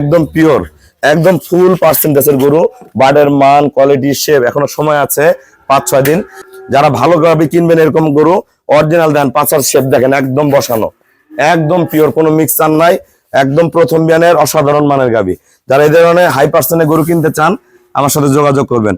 একদম পিওর, একদম ফুল পার্সেন্টেজের গরু। বার্ডের মান, কোয়ালিটি, শেপ এখনো সময় আছে 5-6 দিন। যারা ভালো গাবি কিনবেন এরকম গরু অরিজিনাল দেন, পাঁচার শেপ দেখেন একদম বসানো, একদম পিওর, কোনো মিক্সার নাই, একদম প্রথম বিয়ানের অসাধারণ মানের গাবি। যারা এই ধরনের হাই পার্সেন্টের গরু কিনতে চান আমার সাথে যোগাযোগ করবেন।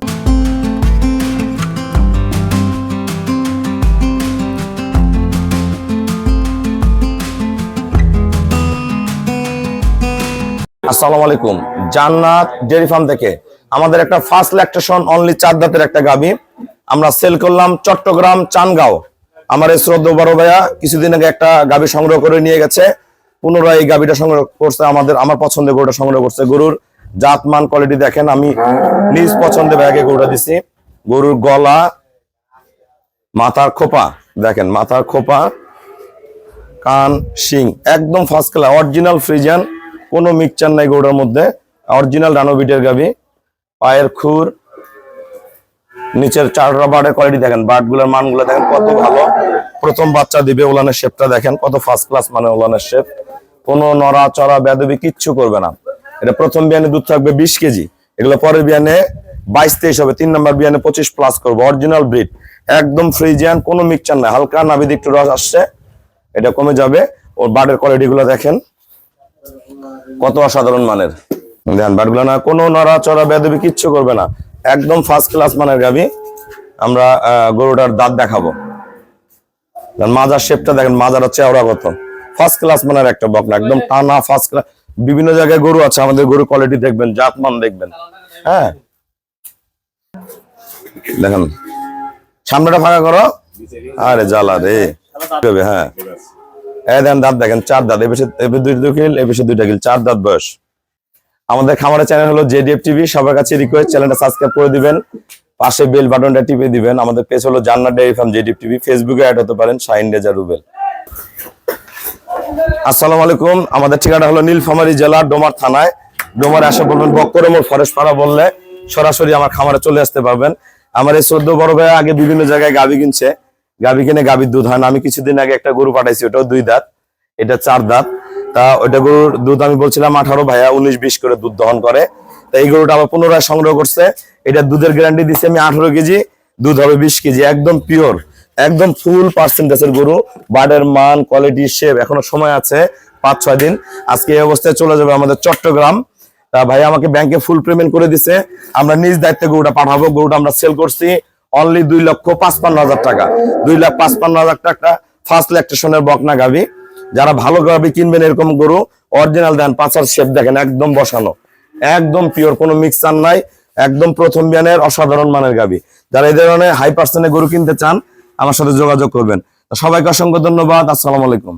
আসসালামু আলাইকুম, জান্নাত ডেয়ারি ফার্ম থেকে আমাদের একটা ফার্স্ট ল্যাকটেশন অনলি 4 দাঁতের একটা গাবি আমরা সেল করলাম চট্টগ্রাম চানগাঁও। আমার এই শ্রদ্ধেয় বড় ভাইয়া কিছুদিন আগে একটা গাবি সংগ্রহ করে নিয়ে গেছে, পুনরায় এই গাবিটা সংগ্রহ করছে। আমার পছন্দের গরুটা সংগ্রহ করছে। গরুর জাত মান কোয়ালিটি দেখেন, আমি নিজ পছন্দের ভাইয়াকে গরুটা দিছি। গরুর গলা, মাথার খোপা দেখেন, মাথার খোপা, কান, শিং একদম ফার্স্ট ক্লাস, অরিজিনাল ফ্রিজিয়ান, কোনো মিক্সচার নাই গরুটার মধ্যে, অরিজিনাল রানোবিটের গাবি। পায়ের খুর, নিচের চারটা বার্ডের কোয়ালিটি দেখেন, বার্ডগুলোর মানগুলো দেখেন কত ভালো। প্রথম বাচ্চা দিবে, ওলানের শেপটা দেখেন কত ফার্স্ট ক্লাস মানে ওলানের শেপ, কোনো নড়া চড়া বেদবি কিচ্ছু করবে না। এটা প্রথম বিয়ানে দুধ থাকবে 20 কেজি, এগুলো পরের বিয়ানে 22-23 হবে, 3 নম্বর বিয়ানে 25+ করবো। অরিজিনাল ব্রিড, একদম ফ্রিজিয়ান, কোনো মিক্সচার নাই, হালকা নাভিদ একটু রস আসছে, এটা কমে যাবে। ওর বার্ডের কোয়ালিটি গুলো দেখেন কত অসাধারণ মানের। দেখেন বার্ডগুলো না, কোনো নড়া চড়া বেদবি কিচ্ছু করবে না, একদম ফার্স্ট ক্লাস মানের গাবি। আমরা গরুটার দাঁত দেখাবো, মাজার শেপটা দেখেন, মাজার হচ্ছে ওরা কত ফার্স্ট ক্লাস মানের একটা বকনা, একদম টানা ফার্স্ট ক্লাস। বিভিন্ন জায়গায় গরু আছে, আমাদের গরু কোয়ালিটি দেখবেন, জাত মান দেখবেন। হ্যাঁ দেখেন, সামনেটা ফাঁকা করো, আরে জ্বালা রে। হ্যাঁ দেন দাঁত দেখেন, 4 দাঁত, এবার 2 কিল, এবার 2টা কিল, 4 দাঁত বয়স। আমাদের খামারের চ্যানেল হলো জেডিএফ টিভি, সবার কাছে রিকোয়েস্ট চ্যানেলটা সাবস্ক্রাইব করে দিবেন, পাশে বেল বাটনটা টিপে দিবেন। আমাদের পেজ হলো জান্নাত ডেয়ারি ফার্ম জেডিএফ টিভি, ফেসবুকে অ্যাড হতে পারেন শাহিন রেজা রুবেল। আসসালামু আলাইকুম, আমাদের ঠিকানা হলো নীলফামারী জেলা ডোমার থানায়। ডোমার আসে বলবেন বক্কর মোড় ফরেস্ট পাড়া বললে সরাসরি আমার খামারে চলে আসতে পারবেন। আমার এই 14 বড় ভাই আগে বিভিন্ন জায়গায় গাবি কিনছে, গাবি কিনে গাবির দুধ হয় না। আমি কিছুদিন আগে একটা গরু পাঠাইছি, ওটাও 2 দাঁত, এটা 4 দাঁত। তা ওইটা গরুর দুধ আমি বলছিলাম 18, ভাইয়া 19-20 করে দুধ দহন করে। তা এই গরুটা আবার পুনরায় সংগ্রহ করছে, এটা দুধের গ্যারান্টি দিচ্ছি আমি 18 কেজি, দুধ হবে 20 কেজি, একদম পিওর, একদম ফুল পার্সেন্টেজের গরু। বার্ডের মান, কোয়ালিটি, শেপ এখনো সময় আছে 5-6 দিন। আজকে এই অবস্থায় চলে যাবে আমাদের চট্টগ্রাম। তা ভাই আমাকে ব্যাংকে ফুল পেমেন্ট করে দিছে, আমরা নিজ দায়িত্বে গরুটা পাঠাবো। গরুটা আমরা সেল করছি অনলি 2,55,000 টাকা, 2,55,000 টাকা ফার্স্ট ল্যাকটেশনের বকনা গাবি। যারা ভালো গাবি কিনবেন এরকম গরু অরিজিনাল দেন, পাঁচার শেপ দেখেন একদম বসানো, একদম পিওর, কোনো মিক্সার নাই, একদম প্রথম বিয়ানের অসাধারণ মানের গাবি। যারা এই ধরনের হাই পার্সেন্টের গরু কিনতে চান আমার সাথে যোগাযোগ করবেন। সবাইকে অসংখ্য ধন্যবাদ। আসসালামু আলাইকুম।